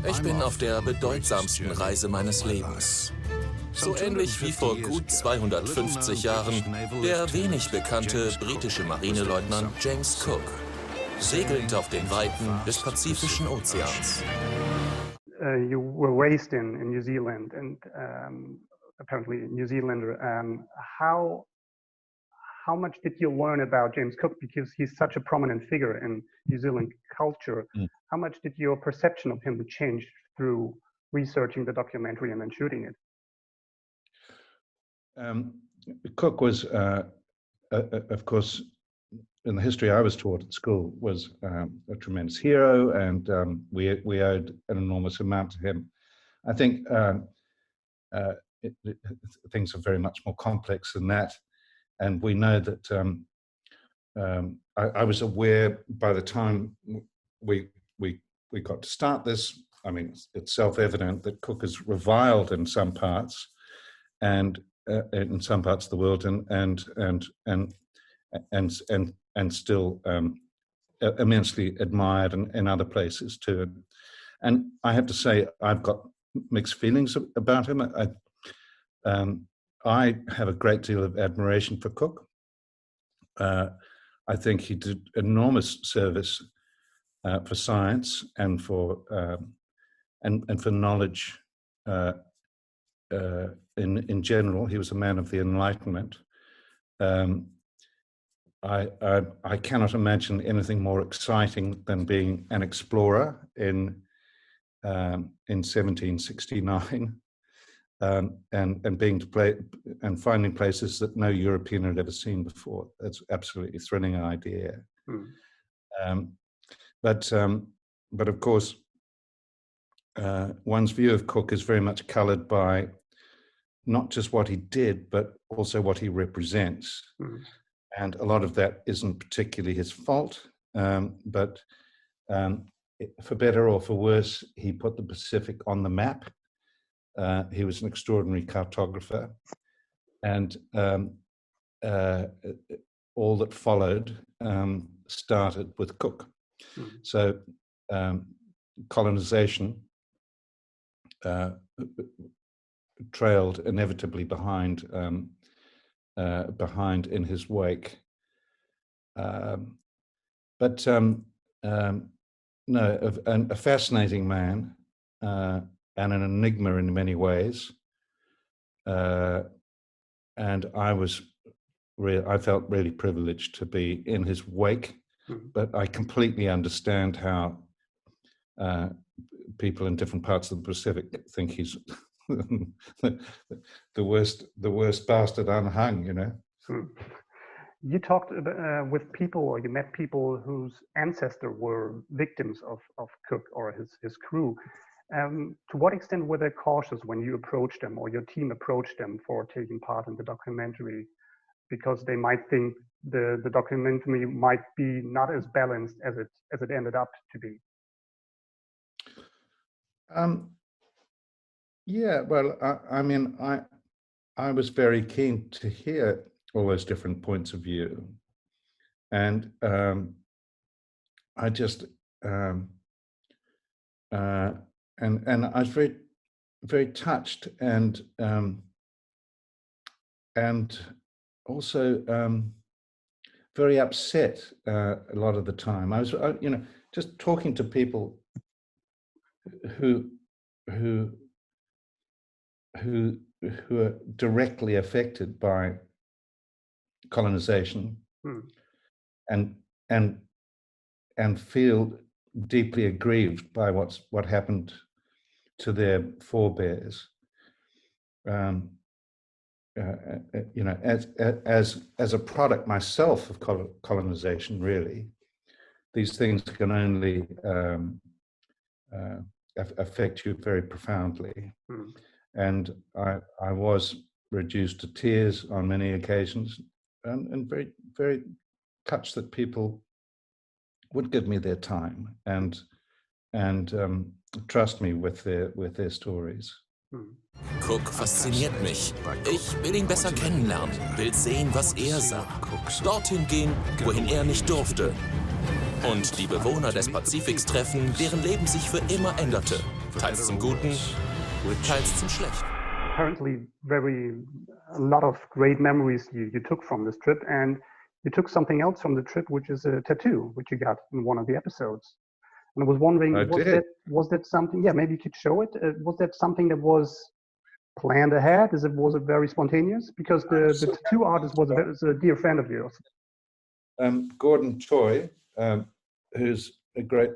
Ich bin auf der bedeutsamsten Reise meines Lebens. So ähnlich wie vor gut 250 Jahren der wenig bekannte britische Marineleutnant James Cook, segelnd auf den Weiten des Pazifischen Ozeans. You were raised in New Zealand and apparently a New Zealander. How much did you learn about James Cook, because he's such a prominent figure in New Zealand culture? How much did your perception of him change through researching the documentary and then shooting it? Cook was, of course, in the history I was taught at school, was a tremendous hero, and we owed an enormous amount to him. I think things are very much more complex than that, and we know that I was aware by the time we got to start this. I mean, it's self-evident that Cook is reviled in some parts, and in some parts of the world, and still immensely admired in other places too. And I have to say, I've got mixed feelings about him. I have a great deal of admiration for Cook. I think he did enormous service for science and for knowledge in general. He was a man of the Enlightenment. I cannot imagine anything more exciting than being an explorer in 1769, and being to play and finding places that no European had ever seen before. That's absolutely thrilling idea. But of course, one's view of Cook is very much coloured by not just what he did, but also what he represents. And a lot of that isn't particularly his fault, but for better or for worse, he put the Pacific on the map. He was an extraordinary cartographer, and all that followed started with Cook. So colonization trailed inevitably behind in his wake. No, a fascinating man, and an enigma in many ways. And I felt really privileged to be in his wake, but I completely understand how people in different parts of the Pacific think he's the worst bastard unhung, you know. You talked with people, or you met people whose ancestors were victims of Cook or his crew. To what extent were they cautious when you approached them, or your team approached them, for taking part in the documentary, because they might think the documentary might be not as balanced as it ended up to be? Yeah, well, I mean, I was very keen to hear all those different points of view, and I just and I was very, very touched, and also very upset a lot of the time. I was, just talking to people who are directly affected by colonization, and feel deeply aggrieved by what happened to their forebears. As a product myself of colonization, really, these things can only affect you very profoundly. And I was reduced to tears on many occasions, and very, very touched that people would give me their time and trust me with their stories. Cook fasziniert mich. Ich will ihn besser kennenlernen, will sehen, was er sah. Dorthin gehen, wohin er nicht durfte. Und die Bewohner des Pazifiks treffen, deren Leben sich für immer änderte. teils zum Guten, teils zum Schlechten. Apparently, a lot of great memories you took from this trip, and you took something else from the trip, which is a tattoo, which you got in one of the episodes. And I was wondering, was that something? Yeah, maybe you could show it. Was that something that was planned ahead? Was it very spontaneous? Because the tattoo artist was a dear friend of yours. Gordon Toy, who's a great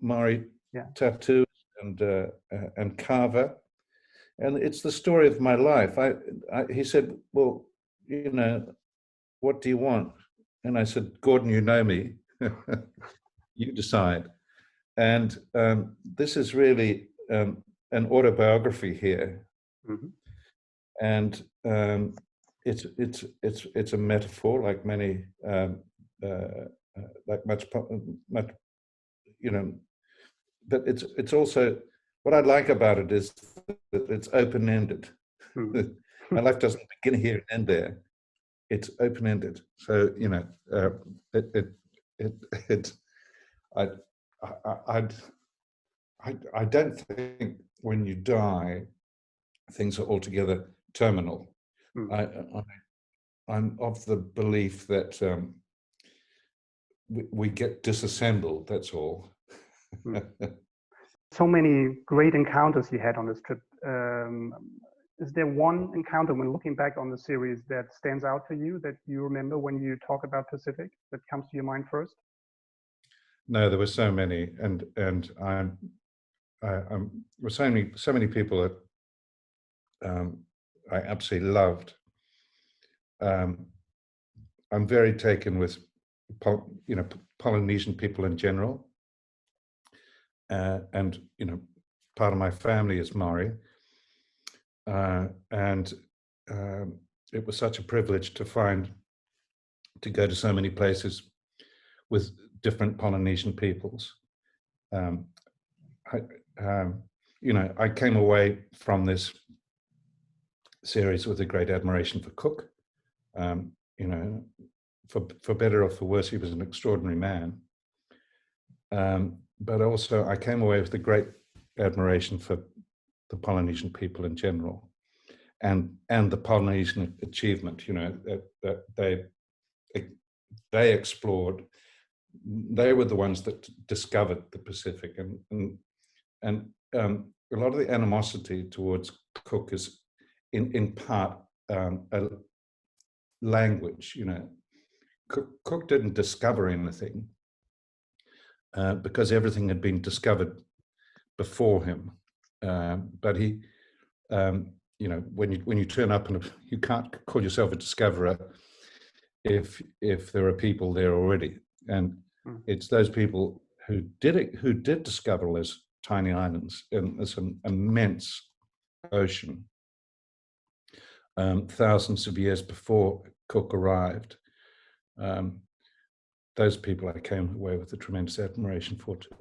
Maori tattoo and carver, and it's the story of my life. He said, "Well, you know, what do you want?" And I said, "Gordon, you know me. You decide." And this is really an autobiography here, and it's a metaphor, like many, like much, you know. But it's also, what I like about it is that it's open-ended. My life doesn't begin here and end there. It's open-ended. So, you know, I don't think when you die, things are altogether terminal. I'm of the belief that we get disassembled, that's all. So many great encounters you had on this trip. Is there one encounter, when looking back on the series, that stands out to you, that you remember when you talk about Pacific, that comes to your mind first? No, there were so many, and I'm so many people that I absolutely loved. I'm very taken with, you know, Polynesian people in general, and you know, part of my family is Maori, and it was such a privilege to go to so many places with different Polynesian peoples. You know, I came away from this series with a great admiration for Cook. You know, for better or for worse, he was an extraordinary man. But also, I came away with a great admiration for the Polynesian people in general, and the Polynesian achievement. You know, that they explored. They were the ones that discovered the Pacific, and a lot of the animosity towards Cook is in part a language. You know, Cook didn't discover anything because everything had been discovered before him. But he, you know, when you turn up, and you can't call yourself a discoverer if there are people there already. And it's those people who did discover those tiny islands in this immense ocean thousands of years before Cook arrived. Those people I came away with a tremendous admiration for too.